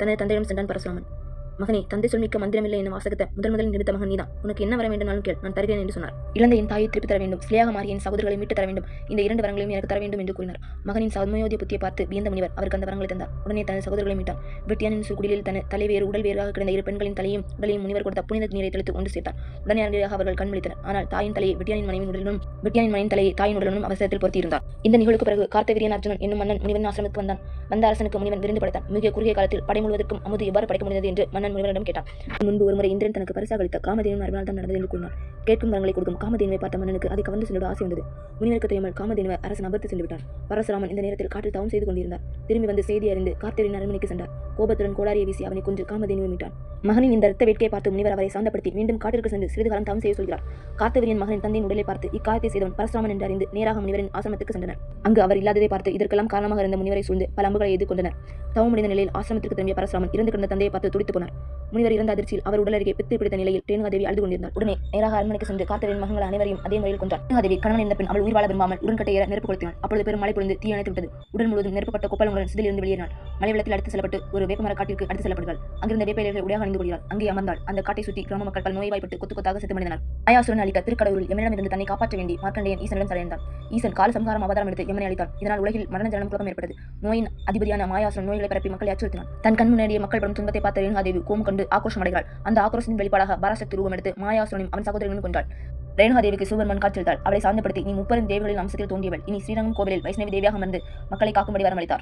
தனது தந்தையிடம் சென்றான் பரசுராமன். மகனே, தந்தை சொல்மிக்க மந்திரமில்லை என வாசகத்தை முதலில் நிறுத்த மகன் நீதான். உனக்கு என்ன வர வேண்டுமானாலும் கேள், நான் தருகிறேன் என்று சொன்னார். இழந்த என் தாயை திருப்பி தர வேண்டும், சிலையாக மாறி என் சகோதரர்களை மீட்டு தர வேண்டும், இந்த 2 வரங்களையும் எனக்கு தர வேண்டும் என்று கூறினார். மகனின் சமயோதிய புத்தியை பார்த்து வியந்த முனிவர் அவருக்கு அந்த வரங்களை தந்தார். உடனே தனது சகோதரர்களை மீட்டார். வெட்டியானின் குடிலில் தன் தலை வேறு உடல் வேறாக கிடந்த 2 பெண்களின் தலையும் உடலையும் முனிவர் கொடுத்த புனித நீரை தெளித்து ஒன்று சேர்த்தார். உடனே அங்கேயாக அவர்கள் கண்மளித்தனர். ஆனால் தாயின் தலையை வெட்டியானின் மனைவின் உடலிலும் வெட்டியானின் மனைவின் தலையை தாயின் உடலிலும் அவசரத்தில் பொருத்தியிருந்தார். இந்த நிகழ்வுக்கு பிறகு கார்த்தவீரியன் அர்ஜுனன் என்னும் மன்னன் முனிவன் ஆசிரமத்துக்கு வந்தான். வந்த அரசனுக்கு முனிவன் விருந்து படைத்தான். மிக குறுகிய காலத்தில் படை முழுவதற்கும் அமுது எவ்வாறு படைக்க முடிந்தது என்று மன்னன் முனிவனிடம் கேட்டான். முன்பு ஒருமுறை இந்திரன் தனக்கு பரிசாக அளித்த காமதேனும் அறிவினால் தான் நடந்தது என்று கூறினார். கேட்கும் வரங்களை கொடுக்கும் காமதேனுவை பார்த்த மன்னனுக்கு அதை கவர்ந்து செல்ல ஆசை வந்தது. முனிவருக்கு தெரியாமல் காமதேனுவை அரசன் அபர்த்து சென்று விட்டார். பரசுராமன் இந்த நேரத்தில் காட்டில் தவம் செய்து கொண்டிருந்தார். திரும்பி வந்து செய்தி அறிந்து கார்த்தவீரியன் அரண்மனைக்கு சென்றார். கோபத்துடன் கோடாரியை வீசி அவனை கொன்று காமதேனுவை மீட்டான். மகனின் இந்த இரத்த வேட்கையை பார்த்து முனிவர் அவரை சாந்தப்படுத்தி மீண்டும் காட்டிற்கு சென்று சிறிது காலம் தவம் செய்ய சொல்கிறார். கார்த்தவீரியன் மகனின் தந்தையின் உடலை பார்த்து இக்காரியத்தை செய்தவன் பரசுராமன் என்று அறிந்து நேராக முனிவரின் ஆசிரமத்துக்கு சென்றனர். அங்கு அவர் இல்லாததை பார்த்து இதற்கெல்லாம் காரணமாக இருந்த முனிவரை சூழ்ந்து பல அம்புகளை எதிர்கொண்டனர். தவம் முடிந்த நிலையில் ஆசிரமத்திற்கு திரும்பிய பரசுராமன் இறந்து கிடந்த தந்தையை பார்த்து துடித்து போனார். முனிவர் இறந்த அதிர்ச்சியில் அவர் உடல் அருகே பித்து பிடித்த நிலையில் ரேணுகாதேவி அழுது கொண்டிருந்தார். உடனே நேராக அரண்மனைக்கு சென்று கார்த்தவீரியன் மகன்கள் அனைவரையும் அதே முறையில் கொன்றார். ரேணுகாதேவி கணவன் இருந்த பின் அவள் உயிர் வாழ விரும்பாமல் உடன்கட்டை ஏற நெருப்பு கொளுத்தினாள். அப்பொழுது பெரும் மழை பொழிந்து தீ அணைத்து விட்டது. உடல் முழுவதும் நெருப்பப்பட்ட கொப்பளங்களுடன் சிதிலிருந்து வெளியேறினாள். மழை வெள்ளத்தில் அடுத்து செல்லப்பட்டு ஒரு வேப்பமர காட்டிற்கு அடுத்து செல்லப்படுகிறாள். அங்கிருந்த வேப்ப இலைகளை உடையாக அணிந்து கொள்கிறாள். அங்கே அமர்ந்தாள். அந்த காட்டை சுற்றி கிராம மக்கள் பல நோய்வாய்ப்பட்டு கொத்து கொத்தாக செத்து மடிந்தனர். மாயாசுரன் அளித்த திருக்கடவுரில் யமனிடமிருந்து தன்னை காப்பாற்ற வேண்டி மார்க்கண்டேயன் ஈசனிடம் சரணடைந்தான். ஈசன் கால சம்ஹாரம் அவதாரம் எடுத்து யமனை அளித்தார். இதனால் உலகில் மரண ஜனனம் குழப்பம் ஏற்பட்டது. நோயின் அதிபதியான மாயாசுரன் நோய்களை பரப்பி மக்களை அச்சுறுத்தினான். தன் கண் முன்னாடியே மக்கள் படும் துன்பத்தை பார்த்த ரேணுகாதேவி கோபம் கொண்டு ஆக்ரோஷம் அடைகிறாள். அந்த ஆக்ரோஷத்தின் வெளிப்பாடாக பராசக்தி ரூபம் எடுத்து மாயாசுரனையும் அவன் சகோதரனையும் கொன்றாள். ரேணுகாதேவிக்கு சிவபெருமான் காட்சியளித்தாள். அவளை சார்ந்தப்படுத்தி நீ 30 தேவிகளின் அம்சத்தில் தோன்றியவள், இனி ஸ்ரீரங்கம் கோவிலில் வைஷ்ணவி தேவியாக அமர்ந்து மக்களை காக்கும்படி வரமளித்தார்.